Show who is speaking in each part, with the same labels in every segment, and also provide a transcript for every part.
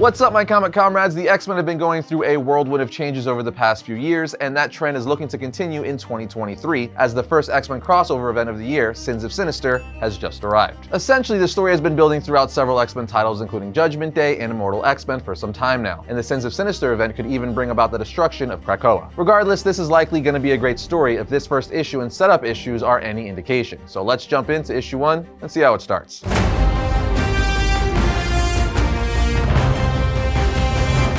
Speaker 1: What's up, my comic comrades? The X-Men have been going through a whirlwind of changes over the past few years, and that trend is looking to continue in 2023, as the first X-Men crossover event of the year, Sins of Sinister, has just arrived. Essentially, the story has been building throughout several X-Men titles, including Judgment Day and Immortal X-Men, for some time now, and the Sins of Sinister event could even bring about the destruction of Krakoa. Regardless, this is likely going to be a great story if this first issue and setup issues are any indication. So let's jump into issue 1 and see how it starts.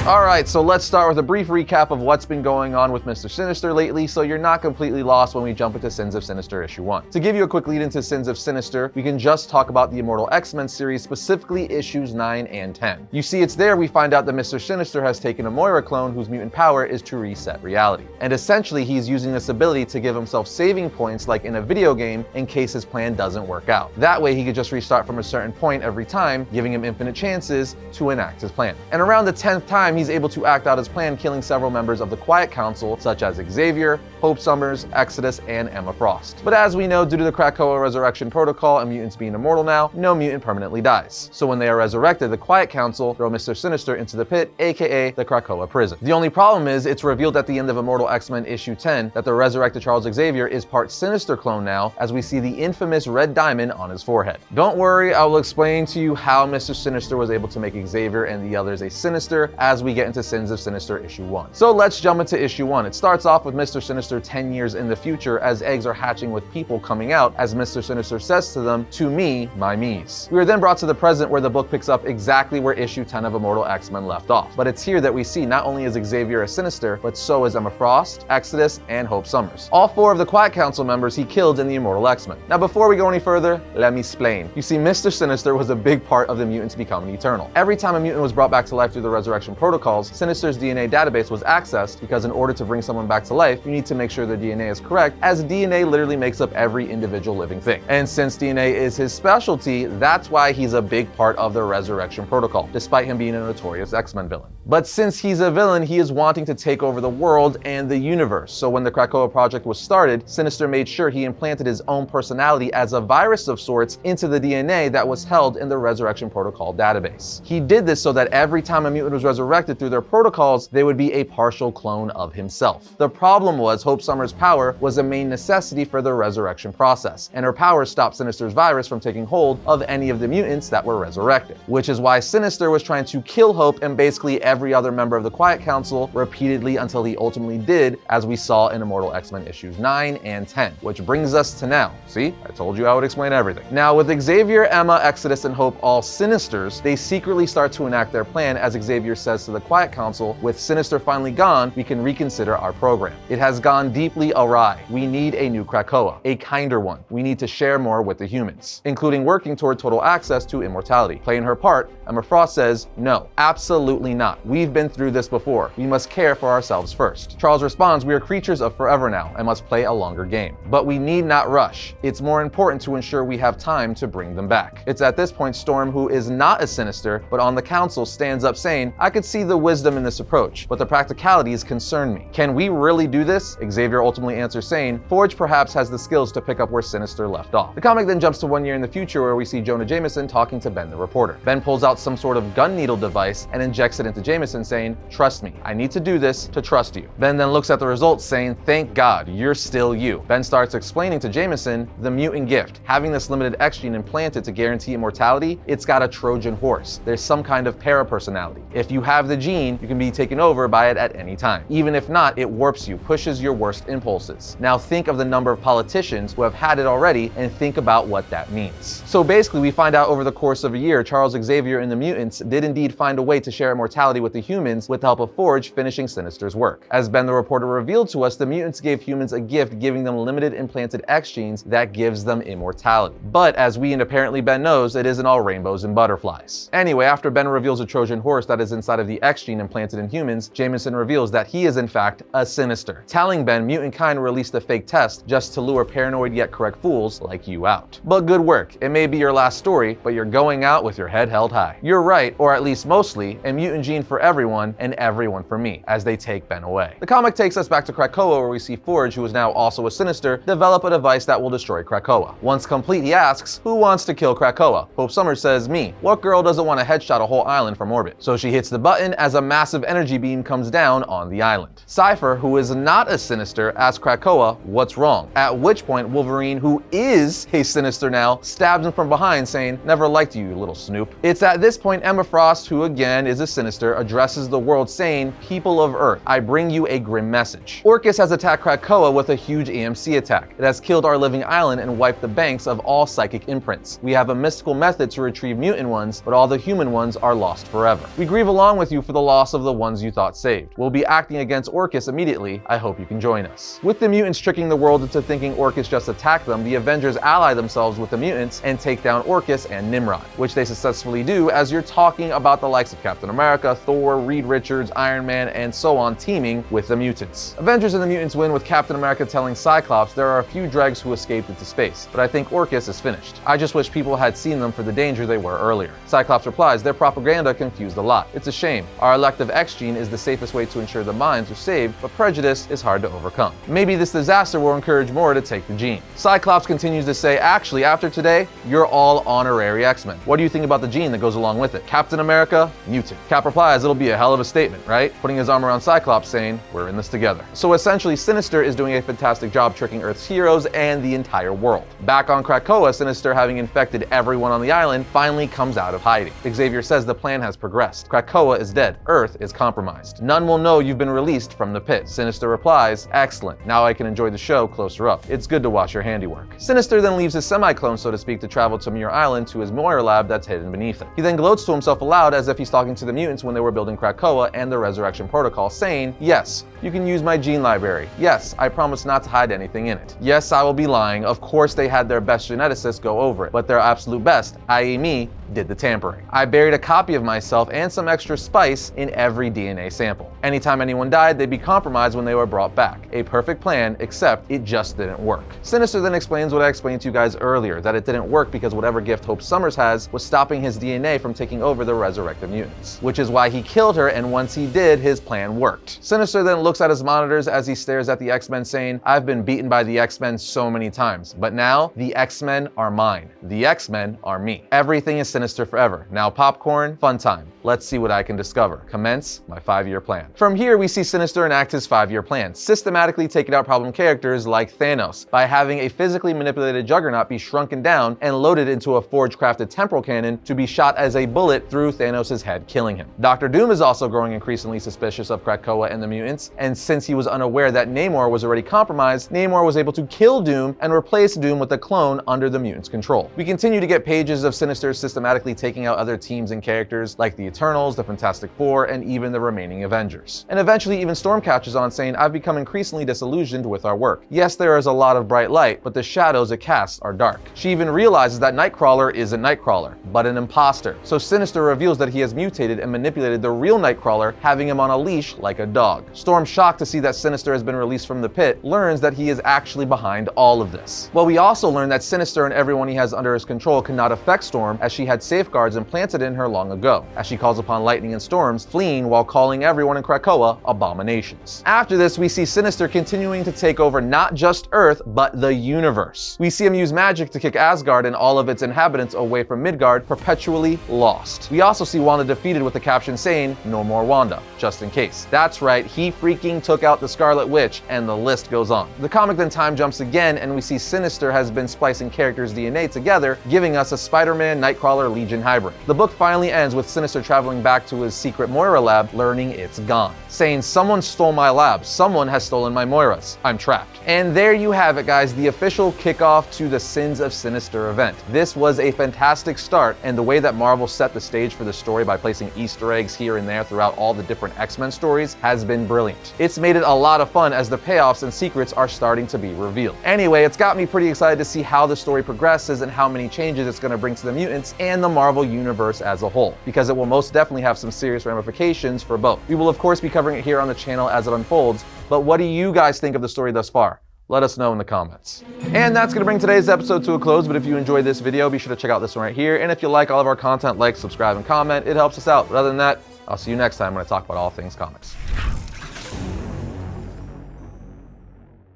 Speaker 1: Alright, so let's start with a brief recap of what's been going on with Mister Sinister lately, so you're not completely lost when we jump into Sins of Sinister issue 1. To give you a quick lead into Sins of Sinister, we can just talk about the Immortal X-Men series, specifically issues 9 and 10. You see, it's there we find out that Mister Sinister has taken a Moira clone whose mutant power is to reset reality. And essentially, he's using this ability to give himself saving points like in a video game in case his plan doesn't work out. That way, he could just restart from a certain point every time, giving him infinite chances to enact his plan. And around the 10th time, he's able to act out his plan, killing several members of the Quiet Council, such as Xavier, Hope Summers, Exodus, and Emma Frost. But as we know, due to the Krakoa resurrection protocol and mutants being immortal now, no mutant permanently dies. So when they are resurrected, the Quiet Council throw Mister Sinister into the pit, aka the Krakoa prison. The only problem is, it's revealed at the end of Immortal X-Men issue 10 that the resurrected Charles Xavier is part Sinister clone now, as we see the infamous red diamond on his forehead. Don't worry, I will explain to you how Mister Sinister was able to make Xavier and the others a Sinister as we get into Sins of Sinister issue 1. So let's jump into issue 1. It starts off with Mister Sinister 10 years in the future as eggs are hatching with people coming out, as Mister Sinister says to them, "To me, my me's." We are then brought to the present where the book picks up exactly where issue 10 of Immortal X-Men left off. But it's here that we see not only is Xavier a Sinister, but so is Emma Frost, Exodus, and Hope Summers. All 4 of the Quiet Council members he killed in the Immortal X-Men. Now before we go any further, let me explain. You see, Mister Sinister was a big part of the mutants becoming eternal. Every time a mutant was brought back to life through the resurrection protocols, Sinister's DNA database was accessed, because in order to bring someone back to life, you need to make sure their DNA is correct, as DNA literally makes up every individual living thing. And since DNA is his specialty, that's why he's a big part of the resurrection protocol, despite him being a notorious X-Men villain. But since he's a villain, he is wanting to take over the world and the universe. So when the Krakoa project was started, Sinister made sure he implanted his own personality as a virus of sorts into the DNA that was held in the resurrection protocol database. He did this so that every time a mutant was resurrected through their protocols, they would be a partial clone of himself. The problem was Hope Summers' power was a main necessity for the resurrection process, and her power stopped Sinister's virus from taking hold of any of the mutants that were resurrected, which is why Sinister was trying to kill Hope and basically every other member of the Quiet Council repeatedly until he ultimately did, as we saw in Immortal X-Men issues 9 and 10, which brings us to now. See, I told you I would explain everything. Now, with Xavier, Emma, Exodus, and Hope all Sinisters, they secretly start to enact their plan, as Xavier says to the Quiet Council, "With Sinister finally gone, we can reconsider our program. It has gone deeply awry. We need a new Krakoa, a kinder one. We need to share more with the humans," including working toward total access to immortality. Playing her part, Emma Frost says, "No, absolutely not. We've been through this before. We must care for ourselves first." Charles responds, "We are creatures of forever now and must play a longer game. But we need not rush. It's more important to ensure we have time to bring them back." It's at this point Storm, who is not a Sinister, but on the council, stands up saying, "I could see the wisdom in this approach, but the practicalities concern me. Can we really do this?" Xavier ultimately answers saying, "Forge perhaps has the skills to pick up where Sinister left off." The comic then jumps to 1 year in the future where we see Jonah Jameson talking to Ben the reporter. Ben pulls out some sort of gun needle device and injects it into Jameson, saying, "Trust me, I need to do this to trust you." Ben then looks at the results saying, "Thank God, you're still you." Ben starts explaining to Jameson the Mutant Gift. Having this limited X gene implanted to guarantee immortality, it's got a Trojan horse. There's some kind of para-personality. If you have the gene, you can be taken over by it at any time. Even if not, it warps you, pushes your worst impulses. Now think of the number of politicians who have had it already, and think about what that means. So basically, we find out over the course of a year, Charles Xavier and the mutants did indeed find a way to share immortality with the humans with the help of Forge finishing Sinister's work. As Ben the reporter revealed to us, the mutants gave humans a gift, giving them limited implanted X genes that gives them immortality. But as we and apparently Ben knows, it isn't all rainbows and butterflies. Anyway, after Ben reveals a Trojan horse that is inside of the the X gene implanted in humans, Jameson reveals that he is in fact a Sinister, telling Ben mutant kind released a fake test just to lure paranoid yet correct fools like you out. But good work. It may be your last story, but you're going out with your head held high. You're right, or at least mostly, a mutant gene for everyone and everyone for me, as they take Ben away. The comic takes us back to Krakoa, where we see Forge, who is now also a Sinister, develop a device that will destroy Krakoa. Once complete, he asks, who wants to kill Krakoa? Hope Summers says, me. What girl doesn't want to headshot a whole island from orbit? So she hits the button as a massive energy beam comes down on the island. Cypher, who is not a Sinister, asks Krakoa what's wrong, at which point Wolverine, who is a Sinister now, stabs him from behind, saying, never liked you, you little snoop. It's at this point Emma Frost, who again is a Sinister, addresses the world saying, people of Earth, I bring you a grim message. Orcus has attacked Krakoa with a huge EMC attack. It has killed our living island and wiped the banks of all psychic imprints. We have a mystical method to retrieve mutant ones, but all the human ones are lost forever. We grieve along with you for the loss of the ones you thought saved. We'll be acting against Orcus immediately. I hope you can join us. With the mutants tricking the world into thinking Orcus just attacked them, the Avengers ally themselves with the mutants and take down Orcus and Nimrod, which they successfully do as you're talking about the likes of Captain America, Thor, Reed Richards, Iron Man, and so on teaming with the mutants. Avengers and the mutants win with Captain America telling Cyclops there are a few dregs who escaped into space, but I think Orcus is finished. I just wish people had seen them for the danger they were earlier. Cyclops replies, their propaganda confused a lot. It's a shame. Our elective X gene is the safest way to ensure the minds are saved, but prejudice is hard to overcome. Maybe this disaster will encourage more to take the gene. Cyclops continues to say, actually, after today, you're all honorary X-Men. What do you think about the gene that goes along with it? Captain America, mutant. Cap replies, it'll be a hell of a statement, right? Putting his arm around Cyclops saying, we're in this together. So essentially, Sinister is doing a fantastic job tricking Earth's heroes and the entire world. Back on Krakoa, Sinister, having infected everyone on the island, finally comes out of hiding. Xavier says the plan has progressed. Krakoa is dead. Earth is compromised. None will know you've been released from the pit. Sinister replies, excellent. Now I can enjoy the show closer up. It's good to watch your handiwork. Sinister then leaves his semi-clone, so to speak, to travel to Muir Island to his Moira lab that's hidden beneath it. He then gloats to himself aloud as if he's talking to the mutants when they were building Krakoa and the Resurrection Protocol, saying, yes, you can use my gene library. Yes, I promise not to hide anything in it. Yes, I will be lying. Of course they had their best geneticists go over it, but their absolute best, i.e. me, did the tampering. I buried a copy of myself and some extra spice in every DNA sample. Anytime anyone died, they'd be compromised when they were brought back. A perfect plan, except it just didn't work. Sinister then explains what I explained to you guys earlier, that it didn't work because whatever gift Hope Summers has was stopping his DNA from taking over the resurrected mutants, which is why he killed her, and once he did, his plan worked. Sinister then looks at his monitors as he stares at the X-Men saying, I've been beaten by the X-Men so many times, but now the X-Men are mine. The X-Men are me. Everything is Sinister forever. Now popcorn, fun time. Let's see what I can discover. Commence my 5-year plan. From here, we see Sinister enact his 5-year plan, systematically taking out problem characters like Thanos by having a physically manipulated Juggernaut be shrunken down and loaded into a forge-crafted temporal cannon to be shot as a bullet through Thanos' head, killing him. Dr. Doom is also growing increasingly suspicious of Krakoa and the mutants, and since he was unaware that Namor was already compromised, Namor was able to kill Doom and replace Doom with a clone under the mutants' control. We continue to get pages of Sinister systematically taking out other teams and characters like the Eternals, the Fantastic Four, and even the remaining Avengers. And eventually even Storm catches on, saying, I've become increasingly disillusioned with our work. Yes, there is a lot of bright light, but the shadows it casts are dark. She even realizes that Nightcrawler isn't Nightcrawler, but an imposter. So Sinister reveals that he has mutated and manipulated the real Nightcrawler, having him on a leash like a dog. Storm, shocked to see that Sinister has been released from the pit, learns that he is actually behind all of this. Well, we also learn that Sinister and everyone he has under his control cannot affect Storm, as she had safeguards implanted in her long ago, as she calls upon lightning and storms, fleeing while calling everyone in Krakoa abominations. After this, we see Sinister continuing to take over not just Earth, but the universe. We see him use magic to kick Asgard and all of its inhabitants away from Midgard, perpetually lost. We also see Wanda defeated with the caption saying, no more Wanda, just in case. That's right, he freaking took out the Scarlet Witch, and the list goes on. The comic then time jumps again, and we see Sinister has been splicing characters' DNA together, giving us a Spider-Man Nightcrawler Legion hybrid. The book finally ends with Sinister traveling back to his secret Moira lab, learning it's gone, saying, someone stole my lab, someone has stolen my Moiras, I'm trapped. And there you have it, guys, the official kickoff to the Sins of Sinister event. This was a fantastic start, and the way that Marvel set the stage for the story by placing Easter eggs here and there throughout all the different X-Men stories has been brilliant. It's made it a lot of fun as the payoffs and secrets are starting to be revealed. Anyway, it's got me pretty excited to see how the story progresses and how many changes it's going to bring to the mutants and the Marvel universe as a whole, because it will most definitely have some serious ramifications for both. We will of course be covering it here on the channel as it unfolds, but what do you guys think of the story thus far? Let us know in the comments. And that's gonna bring today's episode to a close, but if you enjoyed this video, be sure to check out this one right here. And if you like all of our content, like, subscribe, and comment. It helps us out. But other than that, I'll see you next time when I talk about all things comics.